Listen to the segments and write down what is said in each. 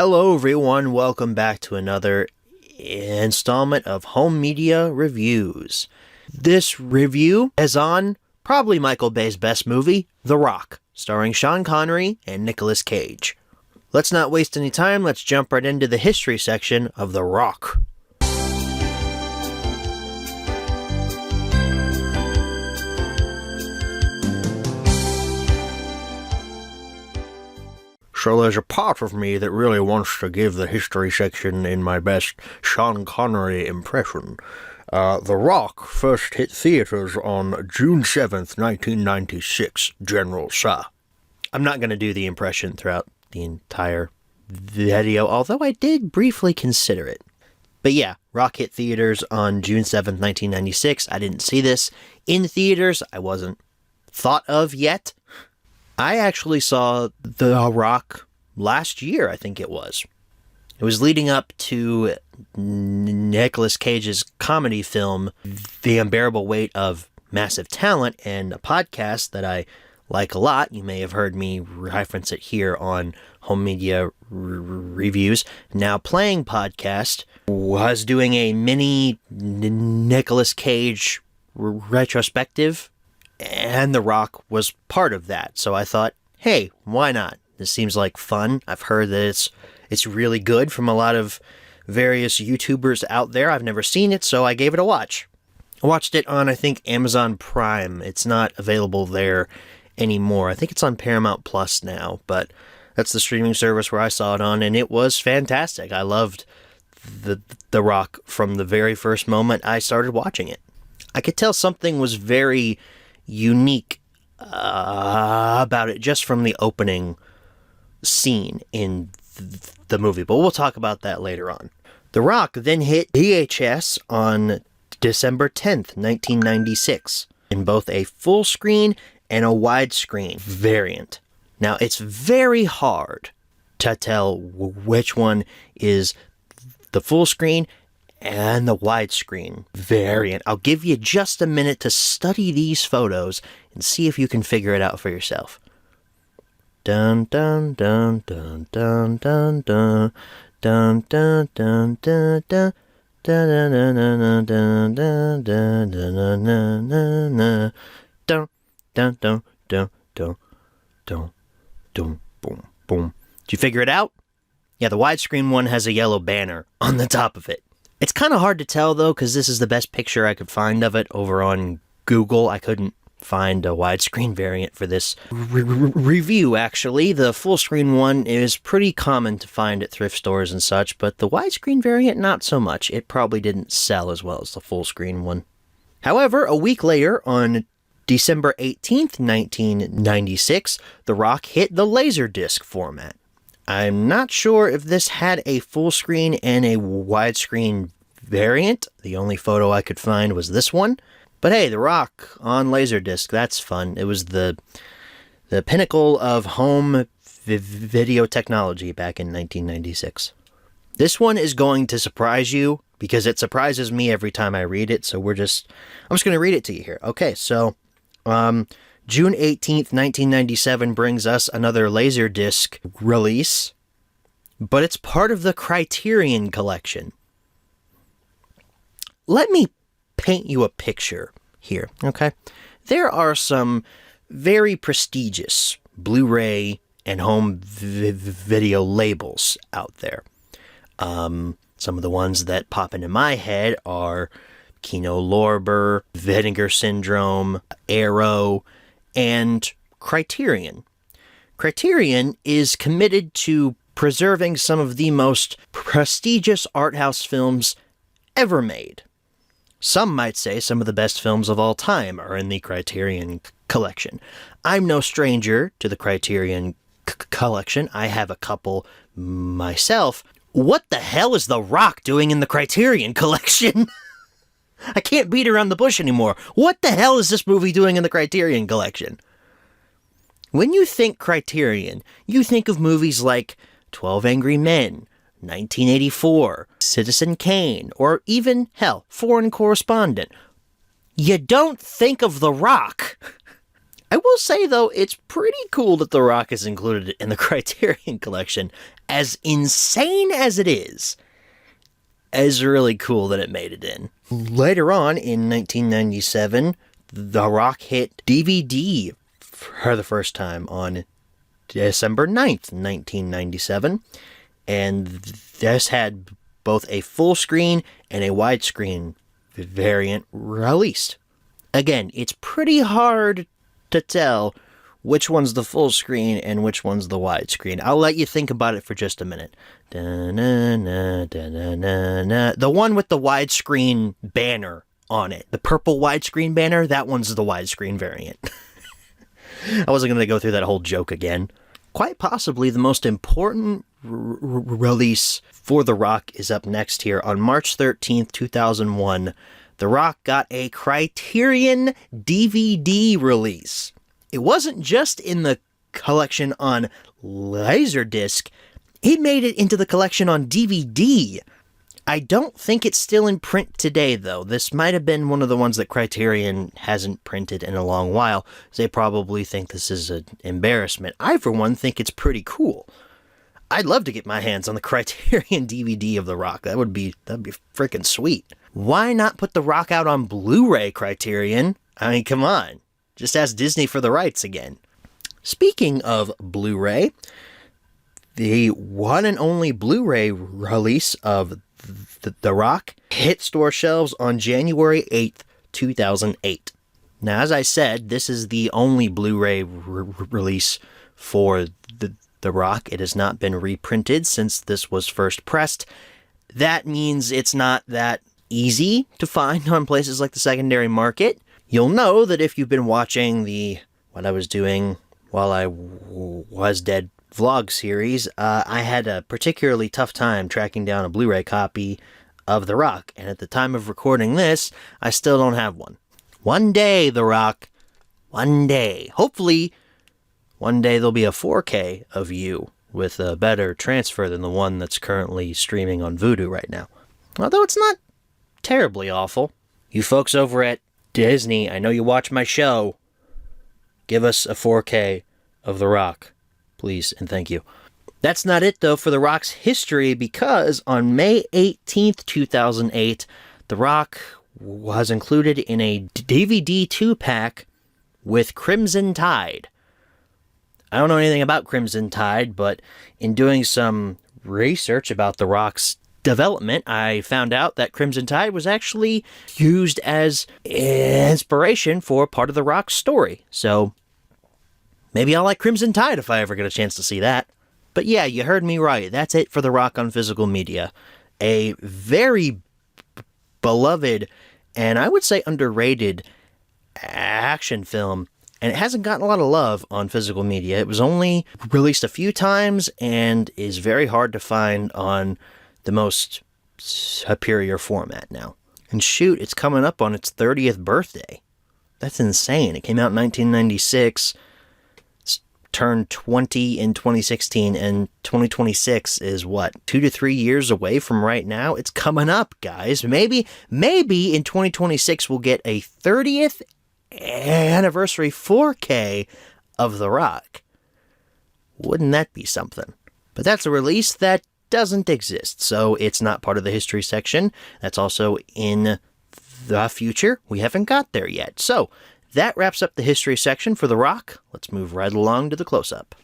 Hello everyone, welcome back to another installment of Home Media Reviews. This review is on probably Michael Bay's best movie, The Rock, starring Sean Connery and Nicolas Cage. Let's not waste any time, let's jump right into the history section of The Rock. So there's a part of me that really wants to give the history section in my best Sean Connery impression. The Rock first hit theaters on June 7th, 1996, General Tso. I'm not going to do the impression throughout the entire video, although I did briefly consider it. But yeah, Rock hit theaters on June 7th, 1996. I didn't see this in theaters. I wasn't thought of yet. I actually saw The Rock last year, I think it was. It was leading up to Nicolas Cage's comedy film, The Unbearable Weight of Massive Talent, and a podcast that I like a lot. You may have heard me reference it here on Home Media Reviews. Now Playing podcast was doing a mini Nicolas Cage retrospective, and The Rock was part of that. So I thought, hey, why not? This seems like fun. I've heard that it's really good from a lot of various YouTubers out there. I've never seen it, so I gave it a watch. I watched it on, I think, Amazon Prime. It's not available there anymore. I think it's on Paramount Plus now, but that's the streaming service where I saw it on, and it was fantastic. I loved The Rock from the very first moment I started watching it. I could tell something was very unique about it just from the opening scene in the movie, but we'll talk about that later on. The Rock then hit VHS on December 10th, 1996, in both a full screen and a widescreen variant. Now, it's very hard to tell which one is the full screen and the widescreen variant. I'll give you just a minute to study these photos and see if you can figure it out for yourself. Dun dun dun dun dun dun dun dun dun dun dun dun. Dun dun dun dun dun dun dun dun dun dun dun boom boom. Did you figure it out? Yeah, the widescreen one has a yellow banner on the top of it. It's kind of hard to tell, though, because this is the best picture I could find of it over on Google. I couldn't find a widescreen variant for this review, actually. The full screen one is pretty common to find at thrift stores and such, but the widescreen variant, not so much. It probably didn't sell as well as the full screen one. However, a week later, on December 18th, 1996, The Rock hit the Laserdisc format. I'm not sure if this had a full screen and a widescreen variant. The only photo I could find was this one. But hey, The Rock on Laserdisc, that's fun. It was the pinnacle of home video technology back in 1996. This one is going to surprise you because it surprises me every time I read it. So I'm just going to read it to you here. Okay, so June 18th, 1997 brings us another Laserdisc release, but it's part of the Criterion Collection. Let me paint you a picture here, okay? There are some very prestigious Blu-ray and home video labels out there. Some of the ones that pop into my head are Kino Lorber, Vinegar Syndrome, Arrow, and Criterion. Criterion is committed to preserving some of the most prestigious art house films ever made. Some might say some of the best films of all time are in the Criterion Collection. I'm no stranger to the Criterion Collection. I have a couple myself. What the hell is The Rock doing in the Criterion Collection? I can't beat around the bush anymore. What the hell is this movie doing in the Criterion Collection? When you think Criterion, you think of movies like 12 Angry Men, 1984, Citizen Kane, or even, hell, Foreign Correspondent. You don't think of The Rock. I will say, though, it's pretty cool that The Rock is included in the Criterion Collection. as insane as it is really cool that it made it in. Later on, in 1997, The Rock hit DVD for the first time on December 9th, 1997, and this had both a full screen and a widescreen variant released. Again, it's pretty hard to tell which one's the full screen and which one's the widescreen. I'll let you think about it for just a minute. Da-na-na, da-na-na-na. The one with the widescreen banner on it, the purple widescreen banner, that one's the widescreen variant. I wasn't going to go through that whole joke again. Quite possibly the most important release for The Rock is up next here. On March 13th, 2001, The Rock got a Criterion DVD release. It wasn't just in the collection on Laserdisc, it made it into the collection on DVD. I don't think it's still in print today, though. This might have been one of the ones that Criterion hasn't printed in a long while. They probably think this is an embarrassment. I, for one, think it's pretty cool. I'd love to get my hands on the Criterion DVD of The Rock. That'd be freaking sweet. Why not put The Rock out on Blu-ray, Criterion? I mean, come on. Just ask Disney for the rights again. Speaking of Blu-ray, the one and only Blu-ray release of The Rock hit store shelves on January 8th, 2008. Now, as I said, this is the only Blu-ray release for The Rock. It has not been reprinted since this was first pressed. That means it's not that easy to find on places like the secondary market. You'll know that if you've been watching what I was doing while I was dead vlog series, I had a particularly tough time tracking down a Blu-ray copy of The Rock, and at the time of recording this, I still don't have one. One day, The Rock, one day. Hopefully, one day there'll be a 4K of you with a better transfer than the one that's currently streaming on Vudu right now. Although it's not terribly awful. You folks over at Disney, I know you watch my show. Give us a 4K of The Rock, please, and thank you. That's not it, though, for The Rock's history, because on May 18th, 2008, The Rock was included in a DVD 2-pack with Crimson Tide. I don't know anything about Crimson Tide, but in doing some research about The Rock's development, I found out that Crimson Tide was actually used as inspiration for part of The Rock's story. So maybe I'll like Crimson Tide if I ever get a chance to see that. But yeah, you heard me right. That's it for The Rock on physical media. A very beloved and I would say underrated action film. And it hasn't gotten a lot of love on physical media. It was only released a few times and is very hard to find on the most superior format now. And shoot, it's coming up on its 30th birthday. That's insane. It came out in 1996, turned 20 in 2016, and 2026 is what, 2 to 3 years away from right now? It's coming up, guys. Maybe in 2026 we'll get a 30th anniversary 4K of The Rock. Wouldn't that be something? But that's a release that doesn't exist, so it's not part of the history section. That's also in the future. We haven't got there yet. So that wraps up the history section for The Rock. Let's move right along to the close-up.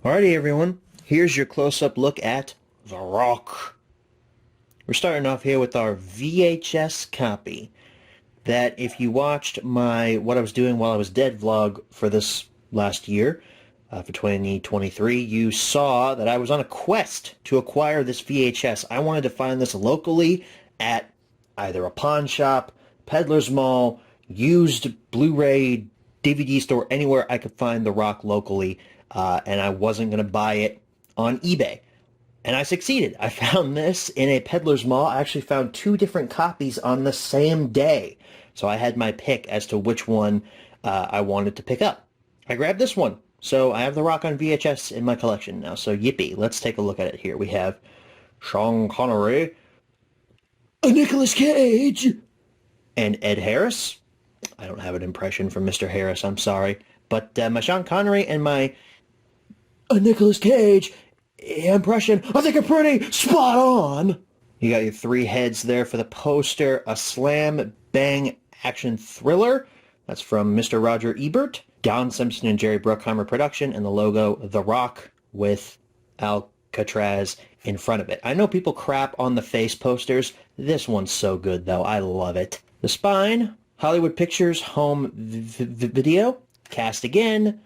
Alrighty, everyone. Here's your close-up look at The Rock. We're starting off here with our VHS copy. That if you watched what I was doing while I was dead vlog for this last year, for 2023, you saw that I was on a quest to acquire this VHS. I wanted to find this locally at either a pawn shop, peddler's mall, used Blu-ray DVD store, anywhere I could find The Rock locally, and I wasn't going to buy it on eBay. And I succeeded. I found this in a peddler's mall. I actually found 2 different copies on the same day. So I had my pick as to which one I wanted to pick up. I grabbed this one. So I have The Rock on VHS in my collection now. So yippee. Let's take a look at it here. We have Sean Connery, a Nicolas Cage, and Ed Harris. I don't have an impression from Mr. Harris, I'm sorry. But my Sean Connery and my Nicolas Cage impression, I think are pretty spot on. You got your three heads there for the poster. A slam bang action thriller. That's from Mr. Roger Ebert. Don Simpson and Jerry Bruckheimer production, and the logo, The Rock, with Alcatraz in front of it. I know people crap on the face posters. This one's so good, though. I love it. The spine, Hollywood Pictures Home Video. Cast again.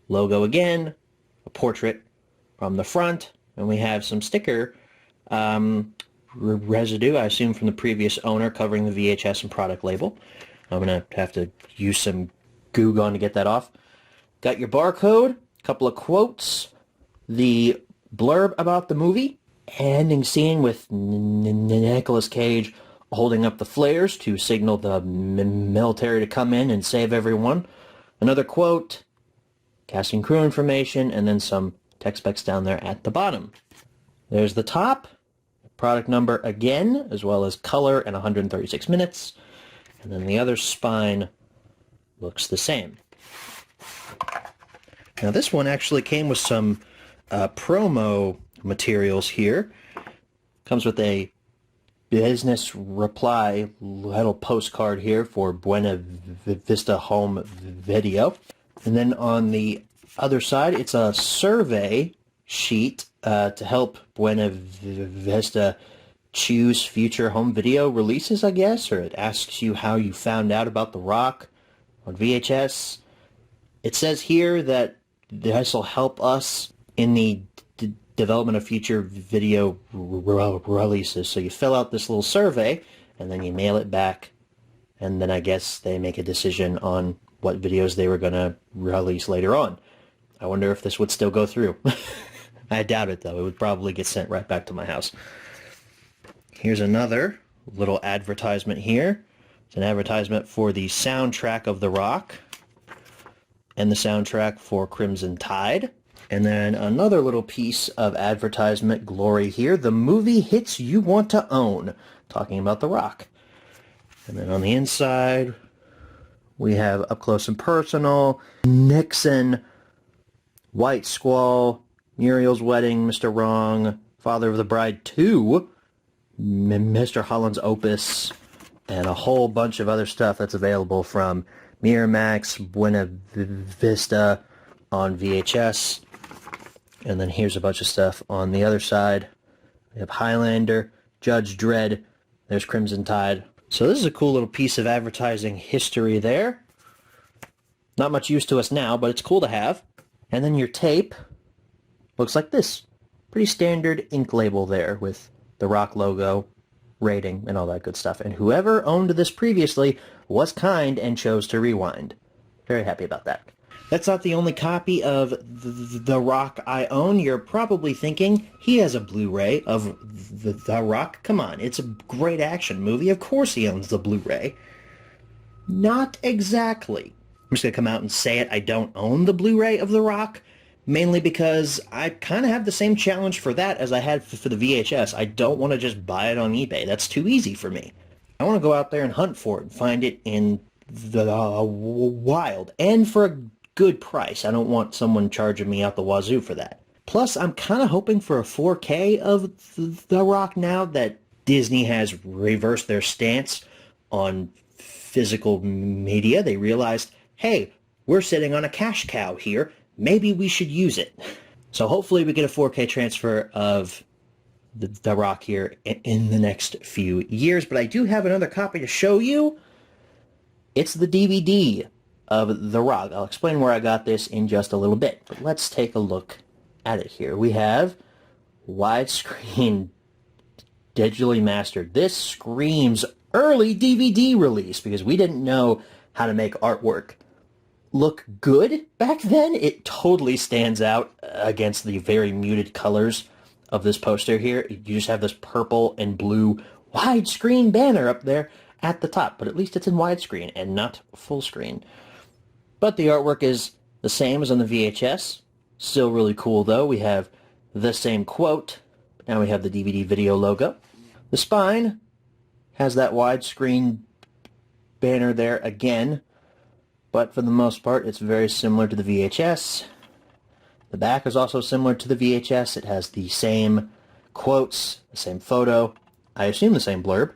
Logo again. A portrait from the front. And we have some sticker residue, I assume from the previous owner, covering the VHS and product label. I'm going to have to use some Goo Gone to get that off. Got your barcode, a couple of quotes, the blurb about the movie, ending scene with Nicolas Cage holding up the flares to signal the military to come in and save everyone. Another quote, cast and crew information, and then some text specs down there at the bottom. There's the top, product number again, as well as color and 136 minutes. And then the other spine looks the same. Now this one actually came with some promo materials here. Comes with a business reply little postcard here for Buena Vista Home Video. And then on the other side, it's a survey sheet to help Buena Vista choose future home video releases, I guess, or it asks you how you found out about The Rock on VHS. It says here that this will help us in the development of future video releases. So you fill out this little survey, and then you mail it back, and then I guess they make a decision on what videos they were going to release later on. I wonder if this would still go through. I doubt it, though. It would probably get sent right back to my house. Here's another little advertisement here. It's an advertisement for the soundtrack of The Rock and the soundtrack for Crimson Tide. And then another little piece of advertisement glory here. The movie hits you want to own. Talking about The Rock. And then on the inside, we have Up Close and Personal, Nixon, White Squall, Muriel's Wedding, Mr. Wrong, Father of the Bride 2, Mr. Holland's Opus, and a whole bunch of other stuff that's available from Miramax, Buena Vista on VHS. And then here's a bunch of stuff on the other side. We have Highlander, Judge Dredd, there's Crimson Tide. So this is a cool little piece of advertising history there. Not much use to us now, but it's cool to have. And then your tape looks like this. Pretty standard ink label there with the Rock logo, rating, and all that good stuff. And whoever owned this previously was kind and chose to rewind. Very happy about that. That's not the only copy of The Rock I own. You're probably thinking, he has a Blu-ray of The Rock. Come on, it's a great action movie. Of course he owns the Blu-ray. Not exactly. I'm just going to come out and say it. I don't own the Blu-ray of The Rock, mainly because I kind of have the same challenge for that as I had for the VHS. I don't want to just buy it on eBay. That's too easy for me. I want to go out there and hunt for it and find it in the wild, and for a good price. I don't want someone charging me out the wazoo for that. Plus, I'm kind of hoping for a 4K of The Rock now that Disney has reversed their stance on physical media. They realized, hey, we're sitting on a cash cow here. Maybe we should use it. So hopefully we get a 4K transfer of the Rock here in the next few years. But I do have another copy to show you. It's the DVD of The Rock. I'll explain where I got this in just a little bit. But let's take a look at it here. We have widescreen digitally mastered. This screams early DVD release because we didn't know how to make artwork look good back then. It totally stands out against the very muted colors of this poster here. You just have this purple and blue widescreen banner up there at the top, but at least it's in widescreen and not full screen. But the artwork is the same as on the VHS. Still really cool though. We have the same quote, but now we have the DVD video logo. The spine has that widescreen banner there again, but for the most part it's very similar to the VHS. The back is also similar to the VHS. It has the same quotes, the same photo, I assume the same blurb,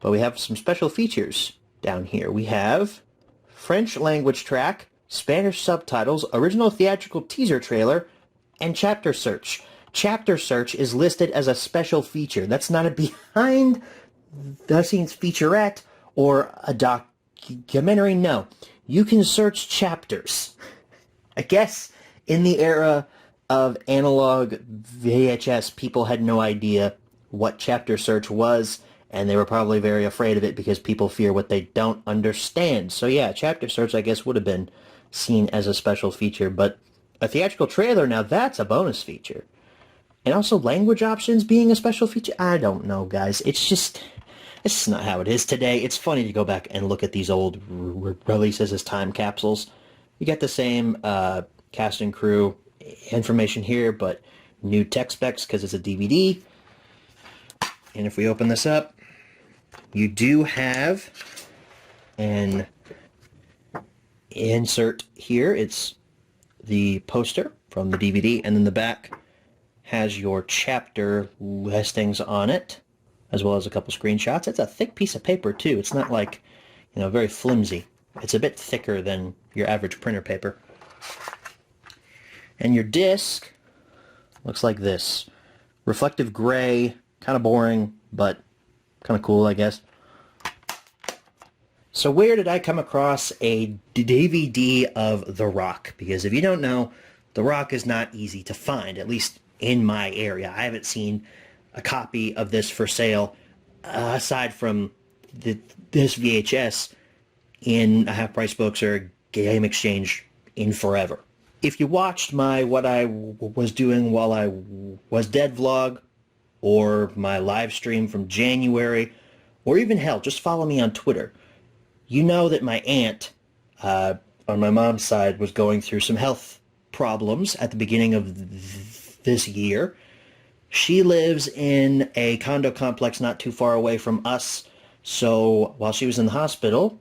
but we have some special features down here. We have French language track, Spanish subtitles, original theatrical teaser trailer, and chapter search. Chapter search is listed as a special feature. That's not a behind the scenes featurette or a documentary. No, you can search chapters. I guess in the era of analog VHS, people had no idea what chapter search was, and they were probably very afraid of it because people fear what they don't understand. So yeah, chapter search, I guess, would have been seen as a special feature, but a theatrical trailer, now that's a bonus feature. And also language options being a special feature, I don't know, guys. It's not how it is today. It's funny to go back and look at these old releases as time capsules. You get the same cast and crew information here, but new tech specs because it's a DVD. And if we open this up, you do have an insert here. It's the poster from the DVD, and then the back has your chapter listings on it, as well as a couple screenshots. It's a thick piece of paper too. It's not like, very flimsy. It's a bit thicker than your average printer paper. And your disc looks like this. Reflective gray, kind of boring, but kind of cool, I guess. So where did I come across a DVD of The Rock? Because if you don't know, The Rock is not easy to find, at least in my area. I haven't seen a copy of this for sale, aside from this VHS, in a Half Price Books or Game Exchange in forever. If you watched my What I Was Doing While I Was Dead vlog, or my live stream from January, or even hell, just follow me on Twitter, you know that my aunt, on my mom's side, was going through some health problems at the beginning of this year. She lives in a condo complex not too far away from us, so while she was in the hospital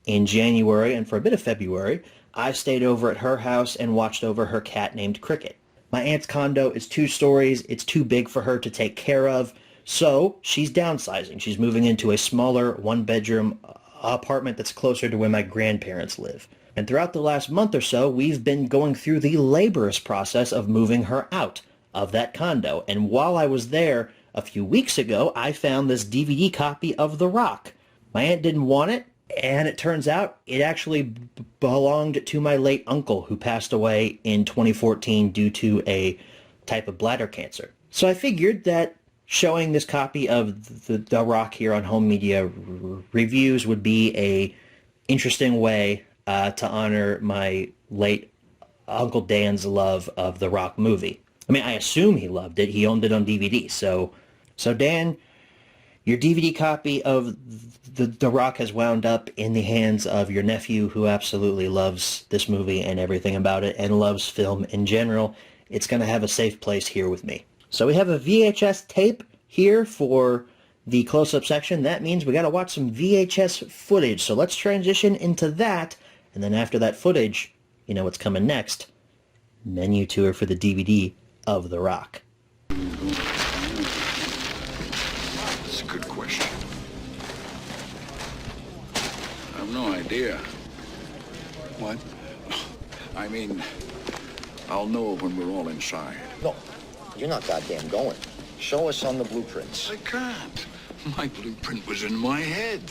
in January and for a bit of February, I stayed over at her house and watched over her cat named Cricket. My aunt's condo is 2 stories. It's too big for her to take care of, so she's downsizing. She's moving into a smaller 1-bedroom apartment that's closer to where my grandparents live. And throughout the last month or so, we've been going through the laborious process of moving her out of that condo. And while I was there a few weeks ago, I found this DVD copy of The Rock. My aunt didn't want it, and it turns out it actually belonged to my late uncle, who passed away in 2014 due to a type of bladder cancer. So I figured that showing this copy of the Rock here on Home Media Reviews would be a interesting way to honor my late Uncle Dan's love of the Rock movie. I mean, I assume he loved it. He owned it on DVD. So Dan, your DVD copy of the Rock has wound up in the hands of your nephew, who absolutely loves this movie and everything about it, and loves film in general. It's going to have a safe place here with me. So we have a VHS tape here for the close-up section. That means we got to watch some VHS footage. So let's transition into that, and then after that footage, you know what's coming next. Menu tour for the DVD of The Rock. That's a good question. I have no idea. What? I mean, I'll know when we're all inside. No, you're not goddamn going. Show us on the blueprints. I can't. My blueprint was in my head.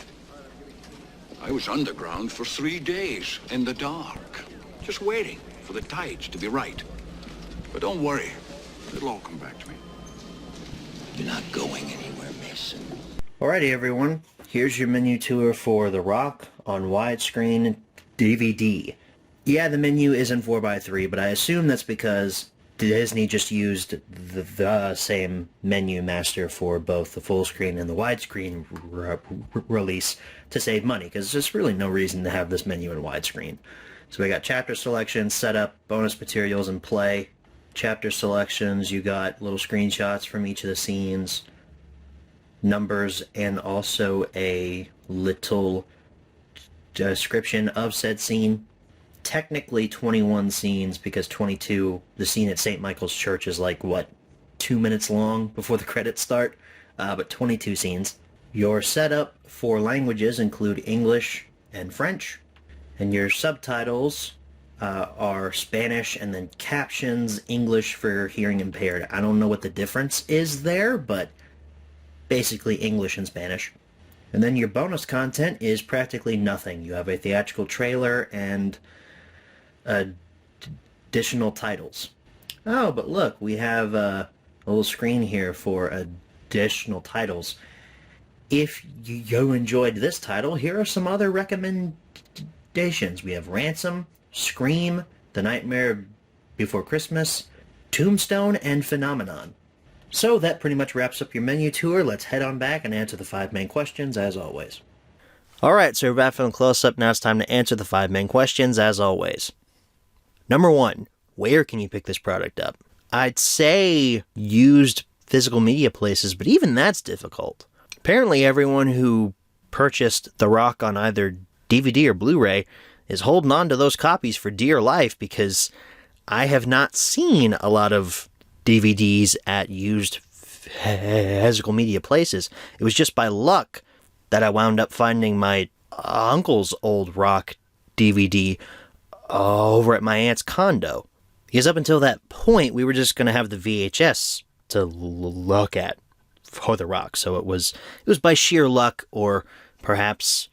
I was underground for 3 days, in the dark, just waiting for the tides to be right. But don't worry, it'll all come back to me. You're not going anywhere, Mason. Alrighty, everyone. Here's your menu tour for The Rock on widescreen DVD. Yeah, the menu is in 4:3, but I assume that's because Disney just used the same menu master for both the full screen and the widescreen release to save money, because there's really no reason to have this menu in widescreen. So we got chapter selections, setup, bonus materials, and play. Chapter selections, you got little screenshots from each of the scenes, numbers, and also a little description of said scene. Technically 21 scenes, because 22, the scene at St. Michael's Church is like, what, 2 minutes long before the credits start? But 22 scenes. Your setup for languages include English and French, and your subtitles are Spanish, and then captions English for hearing impaired. I don't know what the difference is there, but basically English and Spanish. And then your bonus content is practically nothing. You have a theatrical trailer and additional titles. Oh, but look, we have a little screen here for additional titles. If you enjoyed this title, here are some other recommendations. We have Ransom, Scream, The Nightmare Before Christmas, Tombstone, and Phenomenon. So that pretty much wraps up your menu tour. Let's head on back and answer the 5 main questions, as always. Alright, so we're back from close-up. Now it's time to answer the 5 main questions, as always. Number 1, where can you pick this product up? I'd say used physical media places, but even that's difficult. Apparently everyone who purchased The Rock on either DVD or Blu-ray is holding on to those copies for dear life, because I have not seen a lot of DVDs at used physical media places. It was just by luck that I wound up finding my uncle's old Rock DVD over at my aunt's condo. Because up until that point, we were just going to have the VHS to look at for The Rock. So it was by sheer luck, or perhaps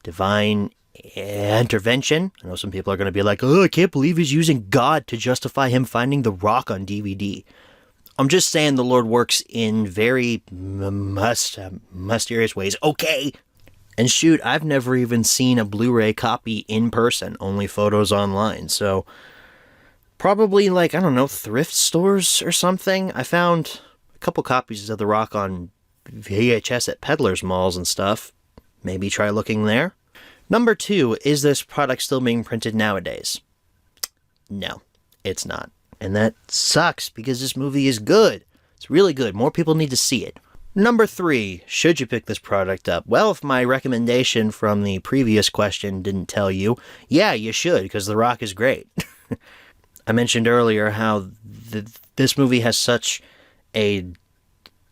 divine intervention. I know some people are going to be like, oh, I can't believe he's using God to justify him finding The Rock on DVD. I'm just saying the Lord works in very mysterious ways. Okay. And shoot, I've never even seen a Blu-ray copy in person, only photos online. So probably like, I don't know, thrift stores or something. I found a couple copies of The Rock on VHS at peddlers malls and stuff. Maybe try looking there. Number 2, is this product still being printed nowadays? No, it's not. And that sucks, because this movie is good. It's really good. More people need to see it. Number 3, should you pick this product up? Well, if my recommendation from the previous question didn't tell you, yeah, you should, because The Rock is great. I mentioned earlier how this movie has such a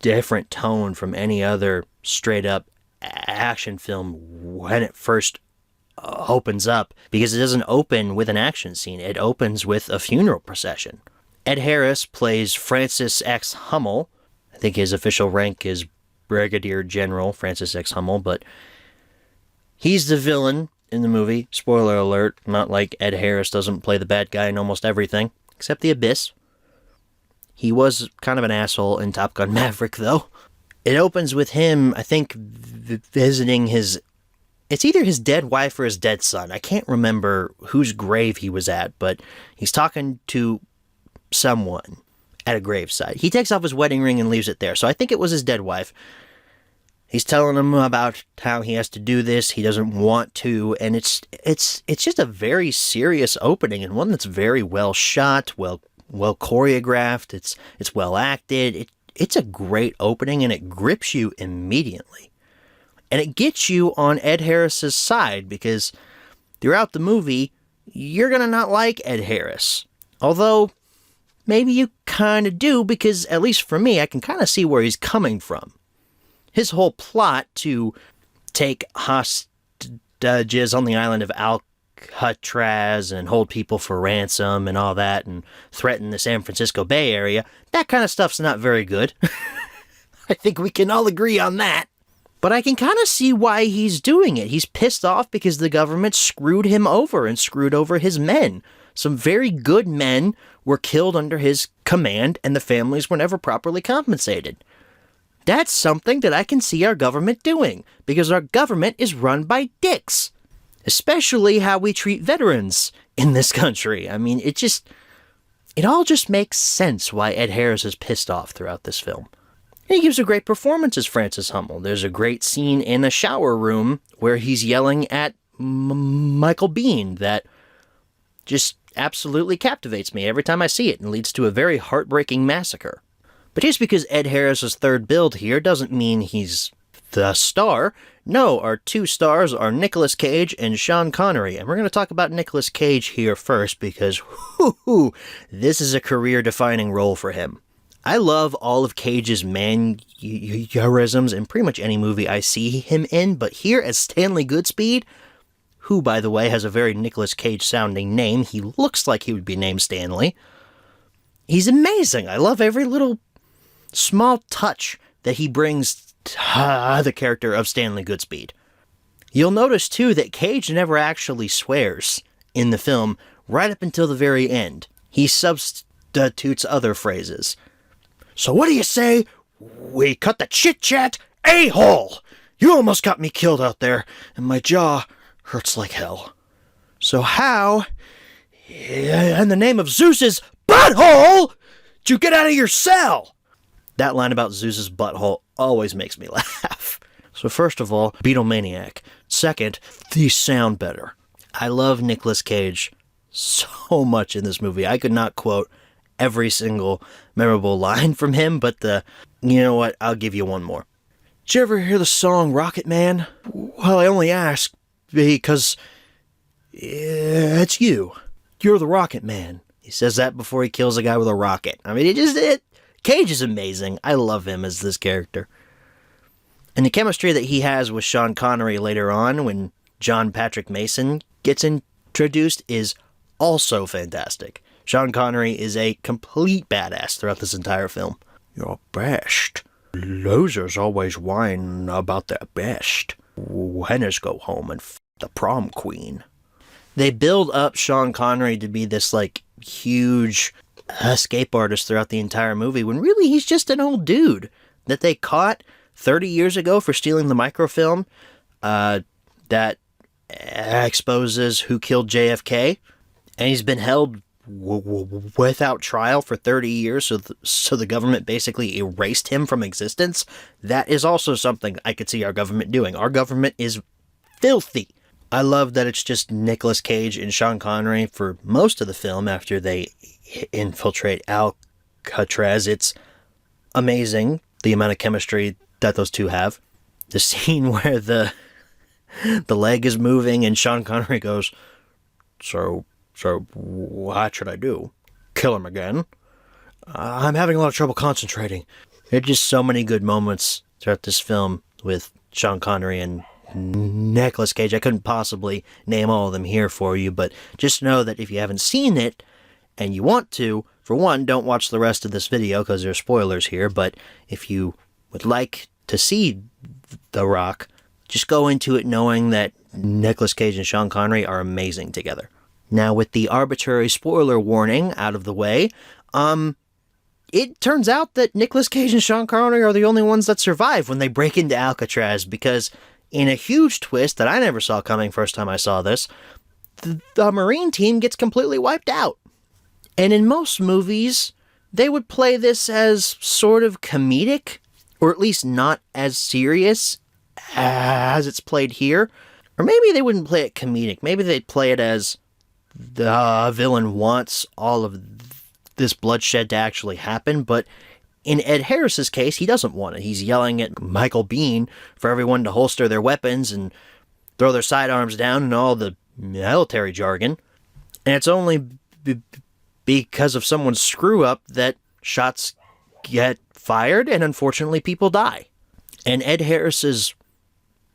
different tone from any other straight-up action film when it first opens up, because it doesn't open with an action scene. It opens with a funeral procession. Ed Harris plays Francis X. Hummel. I think his official rank is Brigadier General Francis X. Hummel, but he's the villain in the movie. Spoiler alert, not like Ed Harris doesn't play the bad guy in almost everything, except the Abyss. He was kind of an asshole in Top Gun Maverick, though. It opens with him, I think, visiting it's either his dead wife or his dead son. I can't remember whose grave he was at, but he's talking to someone at a gravesite. He takes off his wedding ring and leaves it there, so I think it was his dead wife. He's telling him about how he has to do this, he doesn't want to, and it's just a very serious opening, and one that's very well shot, well choreographed, it's well acted, it's a great opening, and it grips you immediately. And it gets you on Ed Harris's side, because throughout the movie, you're going to not like Ed Harris. Although, maybe you kind of do, because at least for me, I can kind of see where he's coming from. His whole plot to take hostages on the island of Alcatraz and hold people for ransom and all that, and threaten the San Francisco Bay Area, that kind of stuff's not very good. I think we can all agree on that. But I can kind of see why he's doing it. He's pissed off because the government screwed him over and screwed over his men. Some very good men were killed under his command, and the families were never properly compensated. That's something that I can see our government doing, because our government is run by dicks. Especially how we treat veterans in this country. I mean, it all just makes sense why Ed Harris is pissed off throughout this film. And he gives a great performance as Francis Hummel. There's a great scene in a shower room where he's yelling at Michael Biehn that just absolutely captivates me every time I see it and leads to a very heartbreaking massacre. But just because Ed Harris's third build here doesn't mean he's the star. No, our two stars are Nicolas Cage and Sean Connery. And we're going to talk about Nicolas Cage here first because, this is a career-defining role for him. I love all of Cage's mannerisms in pretty much any movie I see him in, but here as Stanley Goodspeed, who, by the way, has a very Nicolas Cage-sounding name. He looks like he would be named Stanley. He's amazing. I love every little small touch that he brings to the character of Stanley Goodspeed. You'll notice, too, that Cage never actually swears in the film right up until the very end. He substitutes other phrases. So what do you say we cut the chit-chat a-hole? You almost got me killed out there, and my jaw hurts like hell. So how, in the name of Zeus's butthole, did you get out of your cell? That line about Zeus's butthole always makes me laugh. So first of all, Beatlemaniac. Second, these sound better. I love Nicolas Cage so much in this movie. I could not quote every single memorable line from him, but you know what, I'll give you one more. Did you ever hear the song Rocket Man? Well, I only ask because it's you. You're the Rocket Man. He says that before he kills a guy with a rocket. I mean, Cage is amazing. I love him as this character. And the chemistry that he has with Sean Connery later on when John Patrick Mason gets introduced is also fantastic. Sean Connery is a complete badass throughout this entire film. You're best. Losers always whine about their best. Winners go home and the prom queen. They build up Sean Connery to be this, huge escape artist throughout the entire movie, when really he's just an old dude that they caught 30 years ago for stealing the microfilm that exposes who killed JFK. And he's been held without trial for 30 years, so the government basically erased him from existence. That is also something I could see our government doing. Our government is filthy. I love that it's just Nicolas Cage and Sean Connery for most of the film after they infiltrate Alcatraz. It's amazing, the amount of chemistry that those two have. The scene where the leg is moving and Sean Connery goes, So what should I do? Kill him again? I'm having a lot of trouble concentrating. There are just so many good moments throughout this film with Sean Connery and Nicolas Cage. I couldn't possibly name all of them here for you, but just know that if you haven't seen it and you want to, for one, don't watch the rest of this video because there are spoilers here, but if you would like to see The Rock, just go into it knowing that Nicolas Cage and Sean Connery are amazing together. Now, with the arbitrary spoiler warning out of the way, it turns out that Nicolas Cage and Sean Connery are the only ones that survive when they break into Alcatraz, because in a huge twist that I never saw coming first time I saw this, the Marine team gets completely wiped out. And in most movies, they would play this as sort of comedic, or at least not as serious as it's played here. Or maybe they wouldn't play it comedic. Maybe they'd play it as the villain wants all of this bloodshed to actually happen, but in Ed Harris's case, he doesn't want it. He's yelling at Michael Biehn for everyone to holster their weapons and throw their sidearms down and all the military jargon. And it's only because of someone's screw-up that shots get fired and unfortunately people die. And Ed Harris's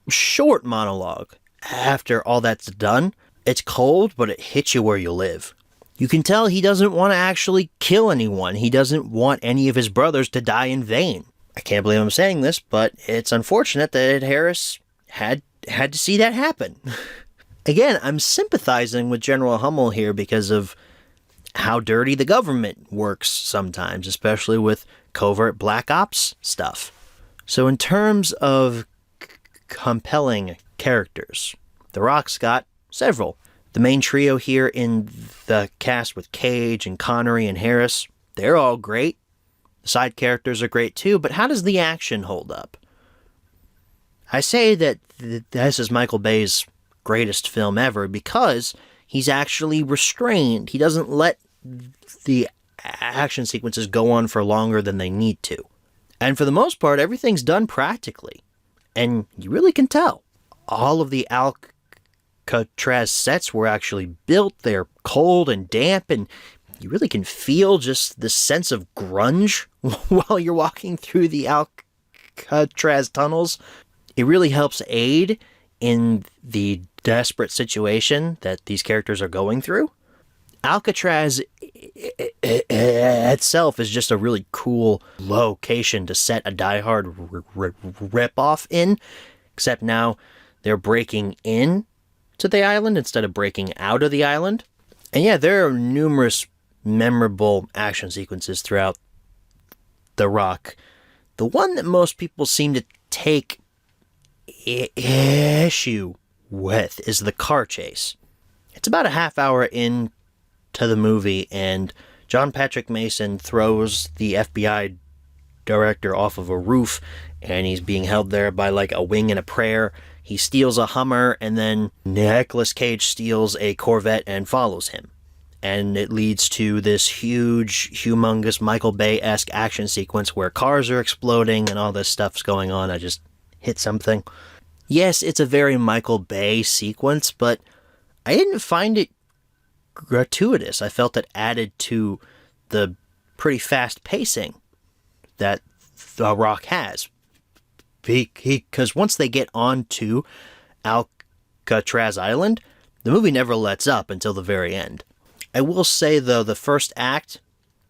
short monologue, after all that's done, it's cold, but it hits you where you live. You can tell he doesn't want to actually kill anyone. He doesn't want any of his brothers to die in vain. I can't believe I'm saying this, but it's unfortunate that Ed Harris had to see that happen. Again, I'm sympathizing with General Hummel here because of how dirty the government works sometimes, especially with covert black ops stuff. So in terms of compelling characters, The Rock's got several. The main trio here in the cast with Cage and Connery and Harris, they're all great. The side characters are great too, but how does the action hold up? I say that this is Michael Bay's greatest film ever because he's actually restrained. He doesn't let the action sequences go on for longer than they need to. And for the most part, everything's done practically. And you really can tell. All of the Alcatraz sets were actually built. They're cold and damp, and you really can feel just the sense of grunge while you're walking through the Alcatraz tunnels. It really helps aid in the desperate situation that these characters are going through. Alcatraz itself is just a really cool location to set a Die Hard ripoff in, except now they're breaking in to the island instead of breaking out of the island. And yeah, there are numerous memorable action sequences throughout The Rock. The one that most people seem to take issue with is the car chase. It's about a half hour into the movie, and John Patrick Mason throws the FBI director off of a roof, and he's being held there by like a wing and a prayer. He steals a Hummer, and then Nicolas Cage steals a Corvette and follows him. And it leads to this huge, humongous Michael Bay-esque action sequence where cars are exploding and all this stuff's going on. I just hit something. Yes, it's a very Michael Bay sequence, but I didn't find it gratuitous. I felt it added to the pretty fast pacing that The Rock has. Because once they get onto Alcatraz Island, the movie never lets up until the very end. I will say, though, the first act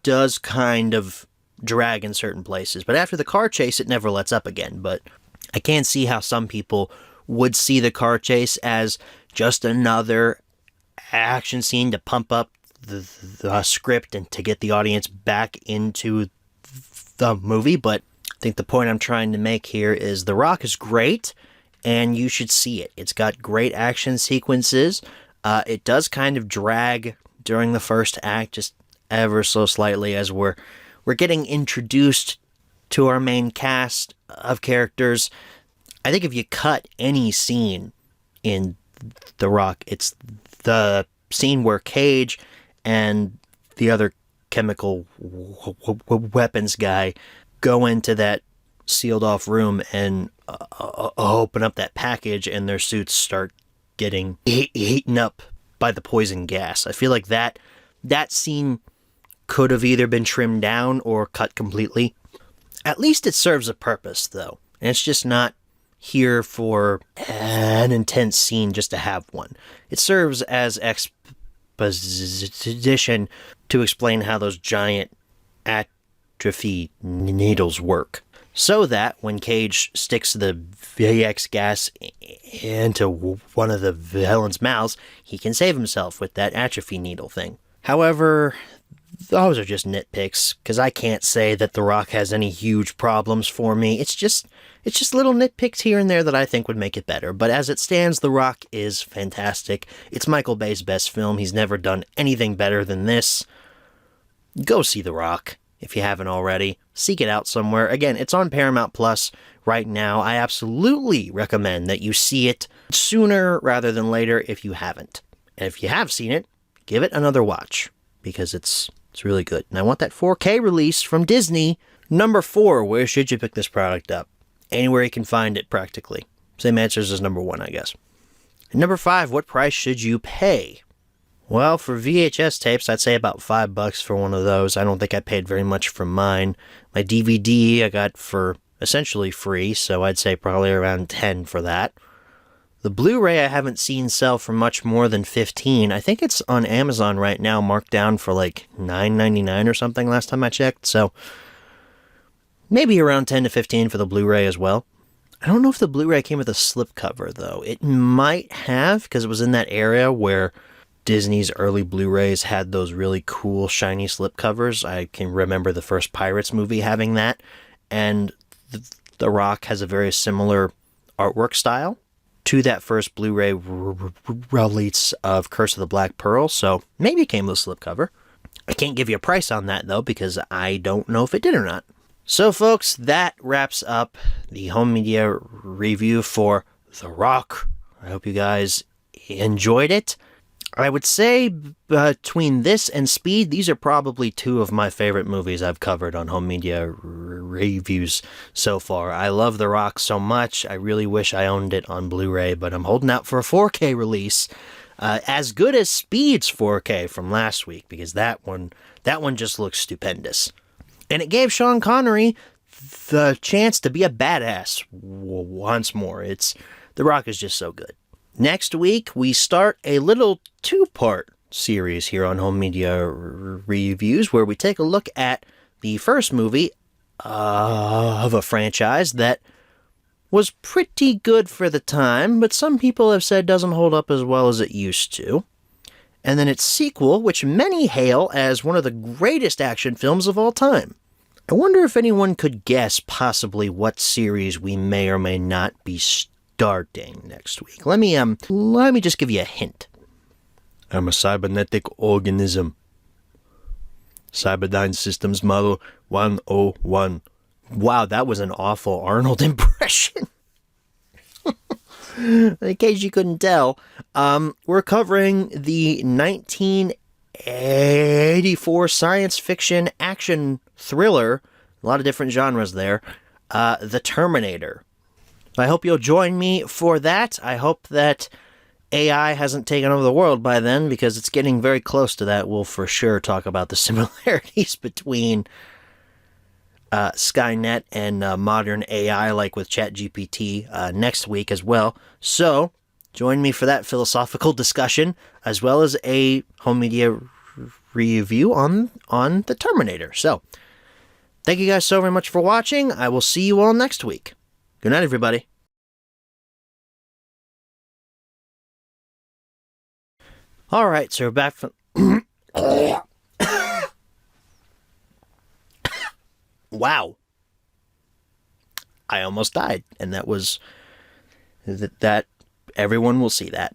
does kind of drag in certain places, but after the car chase, it never lets up again. But I can see how some people would see the car chase as just another action scene to pump up the script and to get the audience back into the movie. But I think the point I'm trying to make here is The Rock is great, and you should see it. It's got great action sequences. It does kind of drag during the first act, just ever so slightly, as we're getting introduced to our main cast of characters. I think if you cut any scene in The Rock, it's the scene where Cage and the other chemical weapons guy go into that sealed off room and open up that package, and their suits start getting eaten up by the poison gas. I feel like that scene could have either been trimmed down or cut completely. At least it serves a purpose, though. And it's just not here for an intense scene just to have one. It serves as exposition to explain how those giant atrophy needles work. So that when Cage sticks the VX gas into one of the villain's mouths, he can save himself with that atrophy needle thing. However, those are just nitpicks, because I can't say that The Rock has any huge problems for me. It's just little nitpicks here and there that I think would make it better. But as it stands, The Rock is fantastic. It's Michael Bay's best film. He's never done anything better than this. Go see The Rock if you haven't already. Seek it out somewhere. Again, it's on Paramount Plus right now. I absolutely recommend that you see it sooner rather than later if you haven't. And if you have seen it, give it another watch, because it's really good. And I want that 4K release from Disney. Number 4, where should you pick this product up? Anywhere you can find it, practically. Same answers as number 1, I guess. And number 5, what price should you pay? Well, for VHS tapes, I'd say about $5 for one of those. I don't think I paid very much for mine. My DVD I got for essentially free, so I'd say probably around $10 for that. The Blu-ray I haven't seen sell for much more than $15. I think it's on Amazon right now, marked down for like $9.99 or something last time I checked, so maybe around $10 to $15 for the Blu-ray as well. I don't know if the Blu-ray came with a slipcover, though. It might have, because it was in that area where Disney's early Blu-rays had those really cool, shiny slipcovers. I can remember the first Pirates movie having that, and The Rock has a very similar artwork style to that first Blu-ray release of Curse of the Black Pearl, so maybe it came with a slipcover. I can't give you a price on that, though, because I don't know if it did or not. So, folks, that wraps up the home media review for The Rock. I hope you guys enjoyed it. I would say between this and Speed, these are probably two of my favorite movies I've covered on Home Media Reviews so far. I love The Rock so much. I really wish I owned it on Blu-ray, but I'm holding out for a 4K release. As good as Speed's 4K from last week, because that one just looks stupendous. And it gave Sean Connery the chance to be a badass once more. The Rock is just so good. Next week, we start a little two-part series here on Home Media Reviews, where we take a look at the first movie of a franchise that was pretty good for the time, but some people have said doesn't hold up as well as it used to. And then its sequel, which many hail as one of the greatest action films of all time. I wonder if anyone could guess possibly what series we may or may not be starting next week. Let me just give you a hint. I'm a cybernetic organism. Cyberdyne Systems Model 101. Wow, that was an awful Arnold impression. In case you couldn't tell, we're covering the 1984 science fiction action thriller, a lot of different genres there, The Terminator. I hope you'll join me for that. I hope that AI hasn't taken over the world by then, because it's getting very close to that. We'll for sure talk about the similarities between Skynet and modern AI, like with ChatGPT, next week as well. So, join me for that philosophical discussion, as well as a Home Media review on The Terminator. So, thank you guys so very much for watching. I will see you all next week. Good night, everybody. All right, so we're back from... Wow. I almost died, and that everyone will see that.